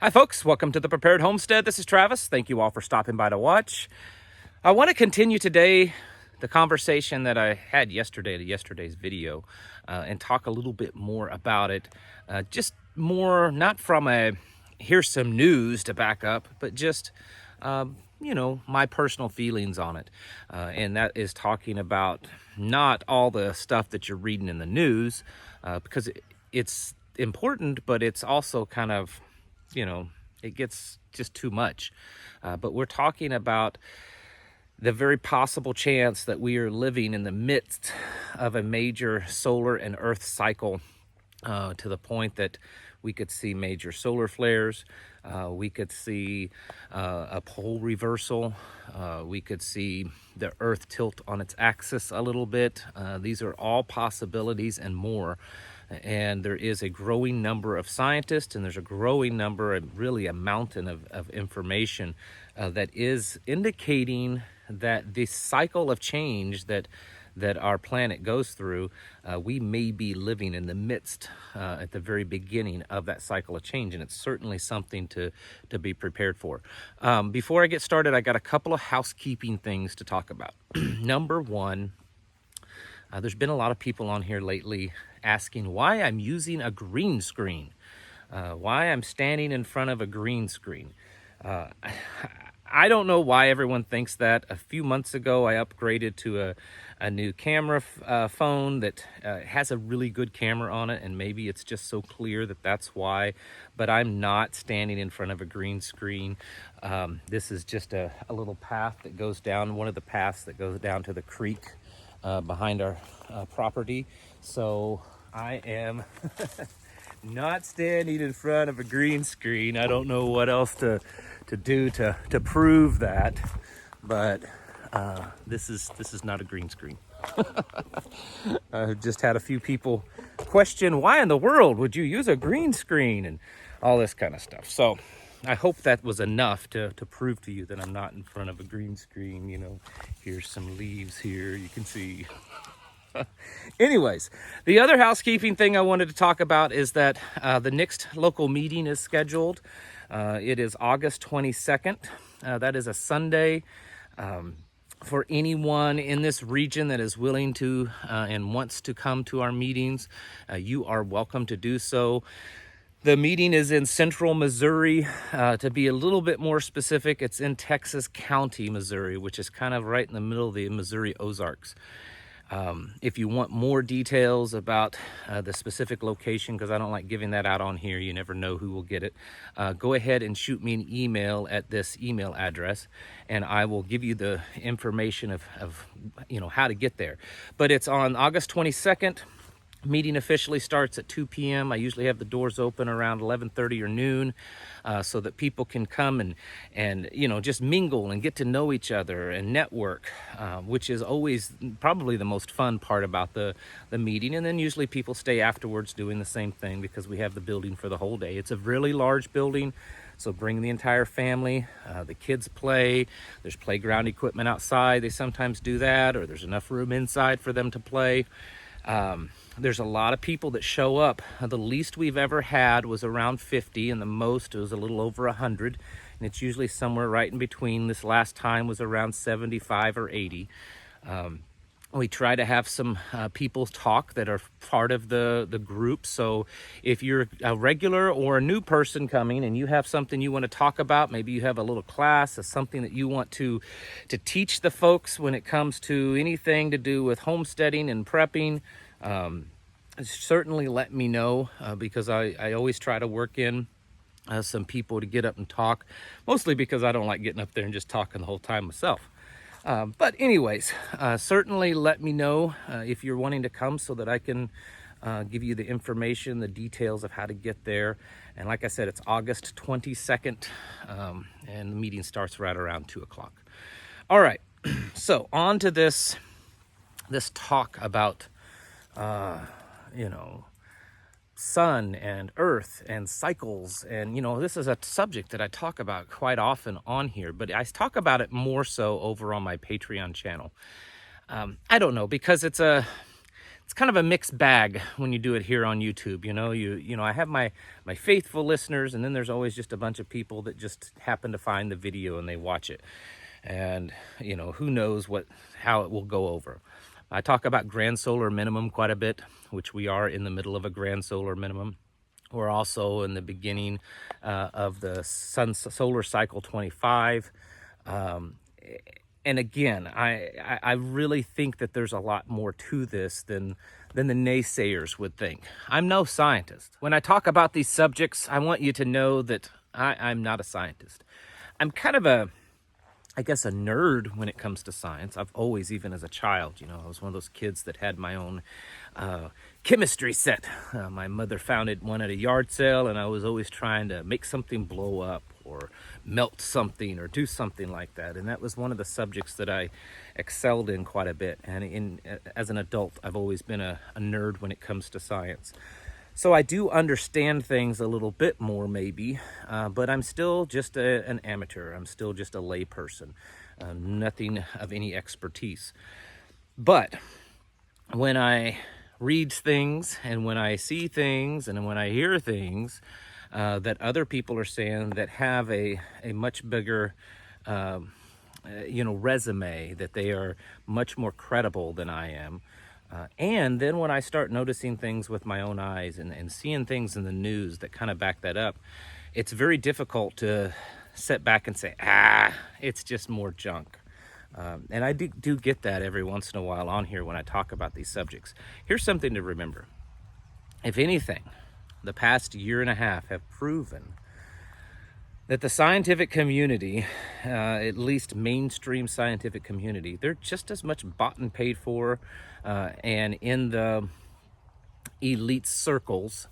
Hi folks, welcome to the Prepared Homestead. This is Travis. Thank you all for stopping by to watch. I want to continue today the conversation that I had yesterday to yesterday's video and talk a little bit more about it. Just more, not from a here's some news to back up, but just my personal feelings on it. And that is talking about not all the stuff that you're reading in the news, because it's important, but it's also kind of, it gets just too much. But we're talking about the very possible chance that we are living in the midst of a major solar and earth cycle, to the point that we could see major solar flares, we could see a pole reversal, we could see the earth tilt on its axis a little bit. These are all possibilities and more. And there is a growing number of scientists, and there's a growing number, really a mountain of information that is indicating that this cycle of change that our planet goes through, we may be living in the midst, at the very beginning of that cycle of change, and it's certainly something to be prepared for. Before I get started, I got a couple of housekeeping things to talk about. Number one, there's been a lot of people on here lately asking why I'm using a green screen, why I'm standing in front of a green screen. I don't know why everyone thinks that. A few months ago, I upgraded to a new camera phone that has a really good camera on it, and maybe it's just so clear that that's why, but I'm not standing in front of a green screen. This is just a little path that goes down, one of the paths that goes down to the creek behind our property. So I am not standing in front of a green screen. I don't know what else to do to prove that, but this is not a green screen. I've just had a few people question, why in the world would you use a green screen and all this kind of stuff. So I hope that was enough to prove to you that I'm not in front of a green screen. Here's some leaves here, you can see. Anyways, the other housekeeping thing I wanted to talk about is that the next local meeting is scheduled. It is August 22nd. That is a Sunday. For anyone in this region that is willing to and wants to come to our meetings, you are welcome to do so. The meeting is in central Missouri. To be a little bit more specific, it's in Texas County, Missouri, which is kind of right in the middle of the Missouri Ozarks. If you want more details about the specific location, because I don't like giving that out on here, you never know who will get it, go ahead and shoot me an email at this email address, and I will give you the information of how to get there. But it's on August 22nd. Meeting officially starts at 2 p.m. I usually have the doors open around 11:30 or noon, so that people can come and just mingle and get to know each other and network, which is always probably the most fun part about the meeting. And then usually people stay afterwards doing the same thing, because we have the building for the whole day. It's a really large building, so bring the entire family. The kids play. There's playground equipment outside. They sometimes do that, or there's enough room inside for them to play. There's a lot of people that show up. The least we've ever had was around 50, and the most was a little over 100. And it's usually somewhere right in between. This last time was around 75 or 80. We try to have some people talk that are part of the group. So if you're a regular or a new person coming and you have something you want to talk about, maybe you have a little class or something that you want to teach the folks when it comes to anything to do with homesteading and prepping, certainly let me know, because I always try to work in some people to get up and talk, mostly because I don't like getting up there and just talking the whole time myself. But anyways, certainly let me know if you're wanting to come, so that I can give you the information, the details of how to get there. And like I said, it's August 22nd, and the meeting starts right around 2 o'clock. All right, so on to this talk about sun and earth and cycles. And this is a subject that I talk about quite often on here, but I talk about it more so over on my Patreon channel. I don't know, because it's it's kind of a mixed bag when you do it here on YouTube. I have my faithful listeners, and then there's always just a bunch of people that just happen to find the video and they watch it. And, who knows how it will go over. I talk about grand solar minimum quite a bit, which we are in the middle of a grand solar minimum. We're also in the beginning of the solar cycle 25. And again, I really think that there's a lot more to this than the naysayers would think. I'm no scientist. When I talk about these subjects, I want you to know that I'm not a scientist. I'm kind of a nerd when it comes to science. I've always, even as a child, I was one of those kids that had my own chemistry set. My mother found one at a yard sale, and I was always trying to make something blow up or melt something or do something like that. And that was one of the subjects that I excelled in quite a bit. And as an adult, I've always been a nerd when it comes to science. So I do understand things a little bit more, maybe, but I'm still just an amateur. I'm still just a lay person, nothing of any expertise. But when I read things and when I see things and when I hear things that other people are saying that have a much bigger resume, that they are much more credible than I am, and then when I start noticing things with my own eyes and seeing things in the news that kind of back that up, it's very difficult to sit back and say, it's just more junk. And I do get that every once in a while on here when I talk about these subjects. Here's something to remember. If anything, the past year and a half have proven that the scientific community, at least mainstream scientific community, they're just as much bought and paid for and in the elite circles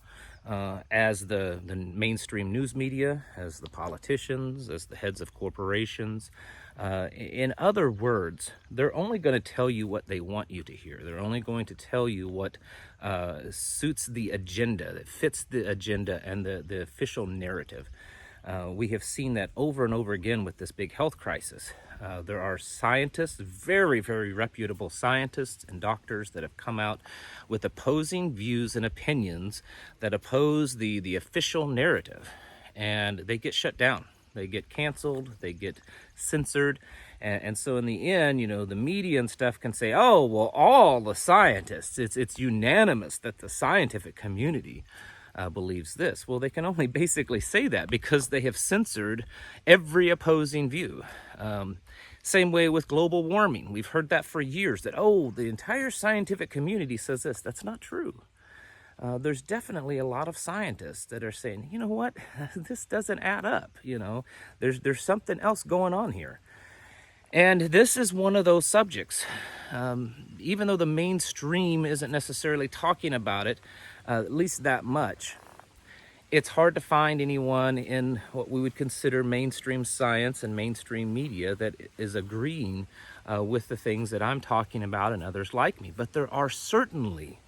as the mainstream news media, as the politicians, as the heads of corporations. In other words, they're only going to tell you what they want you to hear. They're only going to tell you what suits the agenda, that fits the agenda and the official narrative. We have seen that over and over again with this big health crisis. There are scientists, very, very reputable scientists and doctors that have come out with opposing views and opinions that oppose the official narrative, and they get shut down. They get canceled, they get censored, and so in the end, the media and stuff can say, oh, well, all the scientists, it's unanimous that the scientific community believes this. Well, they can only basically say that because they have censored every opposing view. Same way with global warming. We've heard that for years, that, the entire scientific community says this. That's not true. There's definitely a lot of scientists that are saying, you know what, this doesn't add up. There's something else going on here. And this is one of those subjects. Even though the mainstream isn't necessarily talking about it, at least that much, it's hard to find anyone in what we would consider mainstream science and mainstream media that is agreeing with the things that I'm talking about and others like me. But there are certainly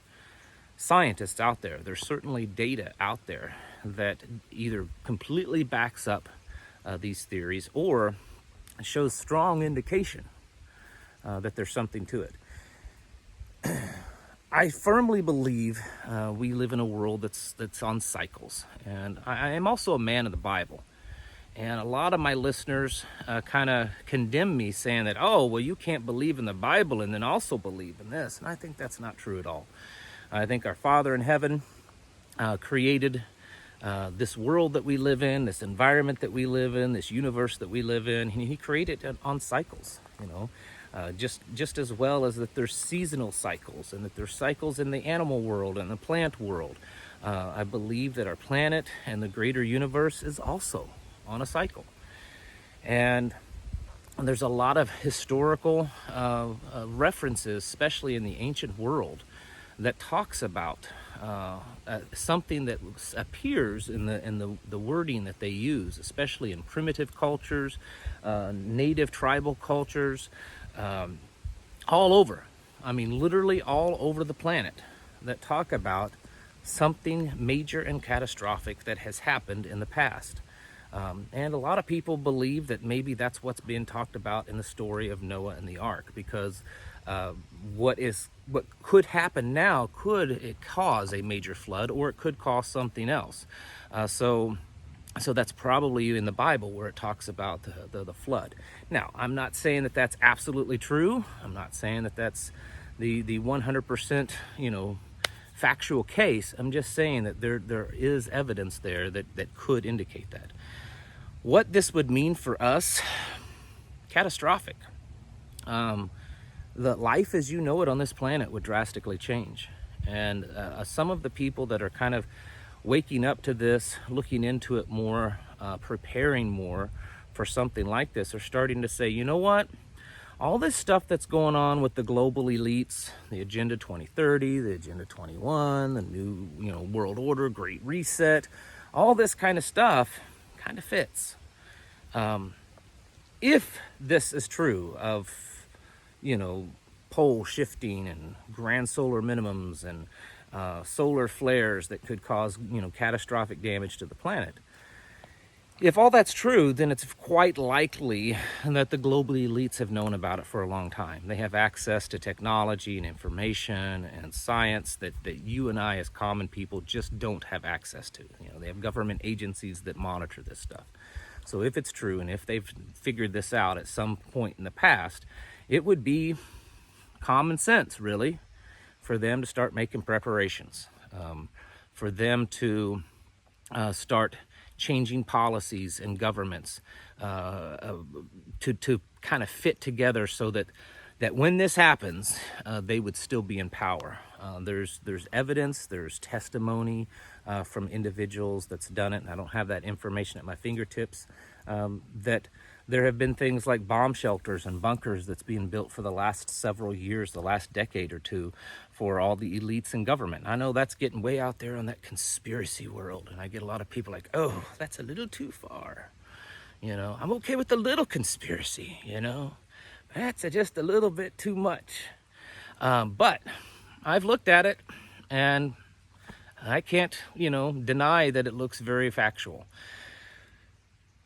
scientists out there, there's certainly data out there that either completely backs up these theories or shows strong indication that there's something to it. I firmly believe we live in a world that's on cycles, and I am also a man of the Bible. And a lot of my listeners kind of condemn me, saying that, you can't believe in the Bible and then also believe in this. And I think that's not true at all. I think our Father in heaven created this world that we live in, this environment that we live in, this universe that we live in. He created it on cycles, just as well as that there's seasonal cycles and that there's cycles in the animal world and the plant world. I believe that our planet and the greater universe is also on a cycle. And there's a lot of historical references, especially in the ancient world, that talks about something that appears in the wording that they use, especially in primitive cultures, native tribal cultures, all over. I mean, literally all over the planet, that talk about something major and catastrophic that has happened in the past. And a lot of people believe that maybe that's what's being talked about in the story of Noah and the ark, because What could happen now, could it cause a major flood, or it could cause something else. So that's probably in the Bible where it talks about the flood. Now, I'm not saying that that's absolutely true. I'm not saying that that's the 100%, factual case. I'm just saying that there is evidence there that could indicate that. What this would mean for us, catastrophic. The life as you know it on this planet would drastically change. And some of the people that are kind of waking up to this, looking into it more, preparing more for something like this, are starting to say, you know what? All this stuff that's going on with the global elites, the Agenda 2030, the Agenda 21, the new, world order, Great Reset, all this kind of stuff kind of fits. If this is true of, pole shifting and grand solar minimums and solar flares that could cause, catastrophic damage to the planet, if all that's true, then it's quite likely that the global elites have known about it for a long time. They have access to technology and information and science that you and I as common people just don't have access to. They have government agencies that monitor this stuff. So if it's true, and if they've figured this out at some point in the past, it would be common sense, really, for them to start making preparations, for them to start changing policies and governments to kind of fit together so that when this happens, they would still be in power. There's evidence, there's testimony from individuals that's done it, and I don't have that information at my fingertips, that there have been things like bomb shelters and bunkers that's being built for the last several years, the last decade or two, for all the elites in government. I know that's getting way out there on that conspiracy world, and I get a lot of people like, oh, that's a little too far. I'm okay with the little conspiracy, That's just a little bit too much. But I've looked at it, and I can't, deny that it looks very factual.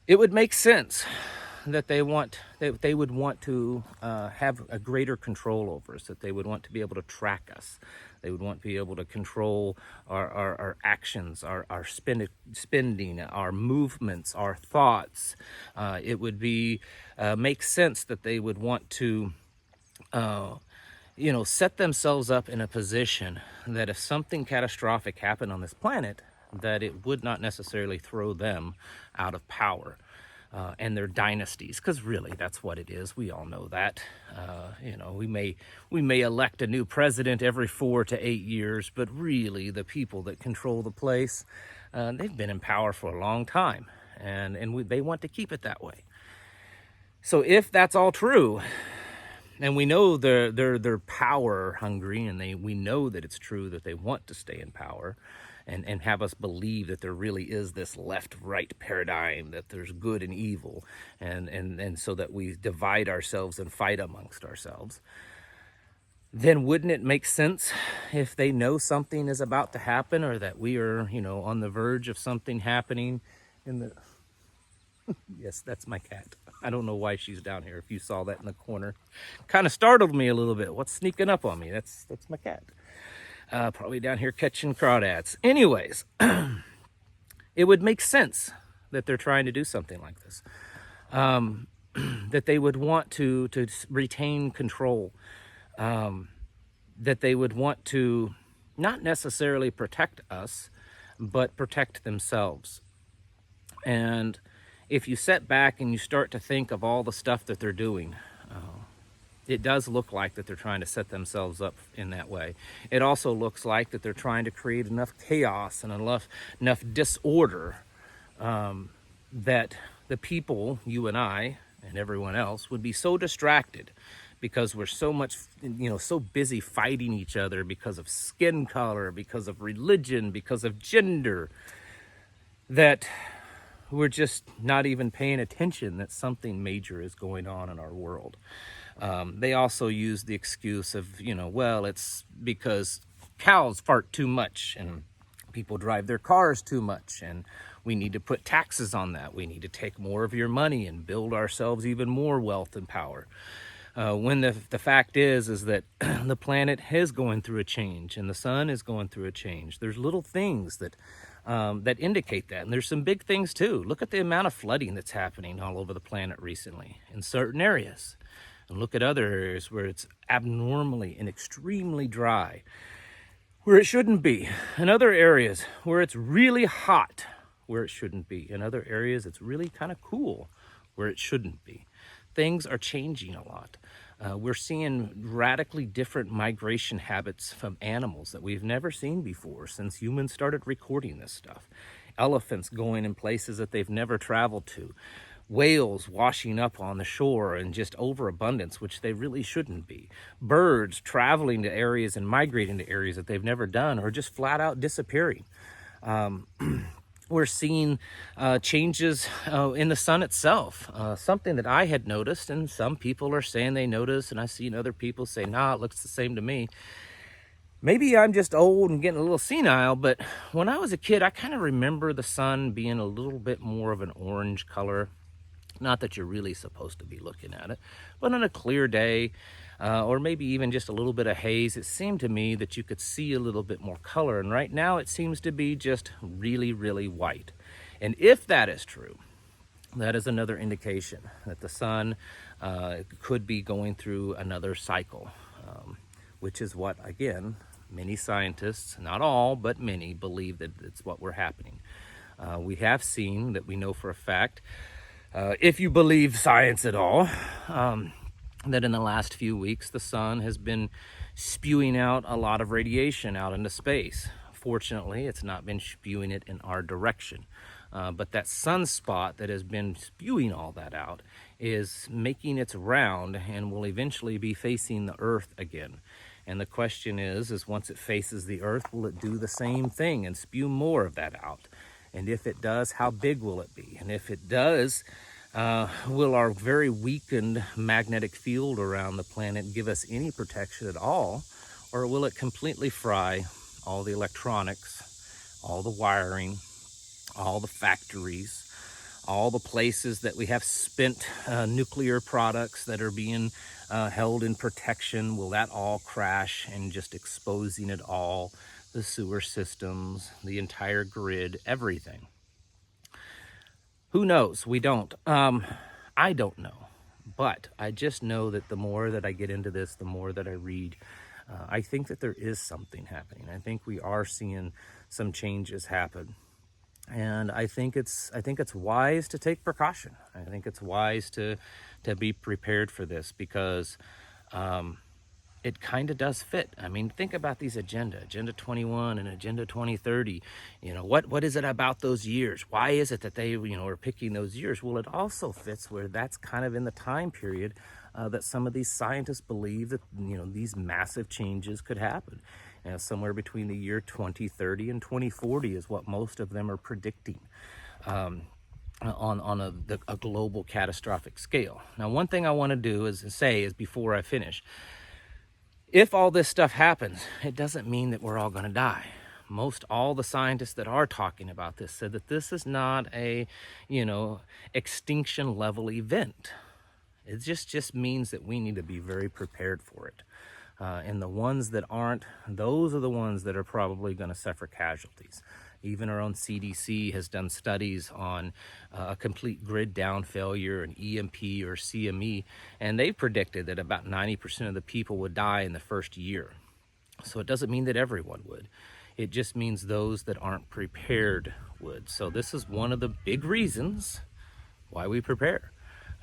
It would make sense that they would want to have a greater control over us, that they would want to be able to track us. They would want to be able to control our actions, our spending, our movements, our thoughts. It would make sense that they would want to set themselves up in a position that if something catastrophic happened on this planet, that it would not necessarily throw them out of power. And their dynasties, because really that's what it is. We all know that. We may elect a new president every 4 to 8 years, but really the people that control the place, they've been in power for a long time, and they want to keep it that way. So if that's all true, and we know they're power hungry, and we know that it's true that they want to stay in power, and have us believe that there really is this left-right paradigm, that there's good and evil, and so that we divide ourselves and fight amongst ourselves, then wouldn't it make sense if they know something is about to happen, or that we are, on the verge of something happening in the... Yes, that's my cat. I don't know why she's down here. If you saw that in the corner, kind of startled me a little bit. What's sneaking up on me? That's my cat. Probably down here catching crawdads. Anyways, it would make sense that they're trying to do something like this. That they would want to retain control. That they would want to not necessarily protect us, but protect themselves. And if you sit back and you start to think of all the stuff that they're doing, it does look like that they're trying to set themselves up in that way. It also looks like that they're trying to create enough chaos and enough disorder that the people, you and I, and everyone else, would be so distracted because we're so much, so busy fighting each other because of skin color, because of religion, because of gender, that we're just not even paying attention that something major is going on in our world. They also use the excuse of, well, it's because cows fart too much and people drive their cars too much, and we need to put taxes on that. We need to take more of your money and build ourselves even more wealth and power. when the fact is that the planet is going through a change and the sun is going through a change. There's little things that that indicate that, and there's some big things too. Look at the amount of flooding that's happening all over the planet recently in certain areas, and look at other areas where it's abnormally and extremely dry, where it shouldn't be, and other areas where it's really hot, where it shouldn't be, in other areas it's really kind of cool, where it shouldn't be. Things are changing a lot. We're seeing radically different migration habits from animals that we've never seen before since humans started recording this stuff. Elephants going in places that they've never traveled to. Whales washing up on the shore in just overabundance, which they really shouldn't be. Birds traveling to areas and migrating to areas that they've never done, or just flat out disappearing. We're seeing changes in the sun itself. Something that I had noticed, and some people are saying they noticed, and I've seen other people say, nah, it looks the same to me. Maybe I'm just old and getting a little senile, but when I was a kid, I kind of remember the sun being a little bit more of an orange color. Not that you're really supposed to be looking at it, but on a clear day, or maybe even just a little bit of haze, it seemed to me that you could see a little bit more color. And right now it seems to be just really, really white. And if that is true, that is another indication that the sun could be going through another cycle, which is what, again, many scientists, not all, but many, believe that it's what we're happening. We have seen that we know for a fact, if you believe science at all, that in the last few weeks, the sun has been spewing out a lot of radiation out into space. Fortunately, it's not been spewing it in our direction. But that sunspot that has been spewing all that out is making its round and will eventually be facing the Earth again. And the question is once it faces the Earth, will it do the same thing and spew more of that out? And if it does, how big will it be? And if it does, will our very weakened magnetic field around the planet give us any protection at all? Or will it completely fry all the electronics, all the wiring, all the factories, all the places that we have spent nuclear products that are being held in protection? Will that all crash and just exposing it all? The sewer systems, the entire grid, everything. Who knows? We don't. I don't know. But I just know that the more that I get into this, the more that I read, I think that there is something happening. I think we are seeing some changes happen. And I think it's wise to take precaution. I think it's wise to be prepared for this, because it kind of does fit. I mean, think about these Agenda 21 and Agenda 2030. You know, what is it about those years? Why is it that they, are picking those years? Well, it also fits where that's kind of in the time period that some of these scientists believe that, these massive changes could happen. Somewhere between the year 2030 and 2040 is what most of them are predicting on a global catastrophic scale. Now, one thing I want to do is before I finish, if all this stuff happens, it doesn't mean that we're all going to die. All the scientists that are talking about this said that this is not a, extinction level event. It just means that we need to be very prepared for it. And the ones that aren't, those are the ones that are probably going to suffer casualties. Even our own CDC has done studies on a complete grid down failure, an EMP or CME, and they predicted that about 90% of the people would die in the first year. So it doesn't mean that everyone would. It just means those that aren't prepared would. So this is one of the big reasons why we prepare.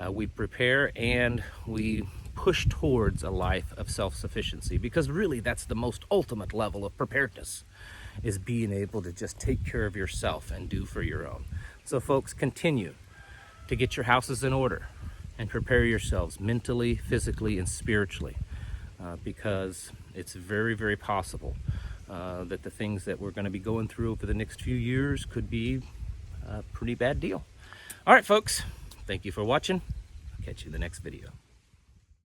We prepare and we push towards a life of self-sufficiency, because really that's the most ultimate level of preparedness, is being able to just take care of yourself and do for your own. So folks, continue to get your houses in order and prepare yourselves mentally, physically, and spiritually, because it's very, very possible that the things that we're going to be going through over the next few years could be a pretty bad deal. All right, folks, thank you for watching. I'll catch you in the next video.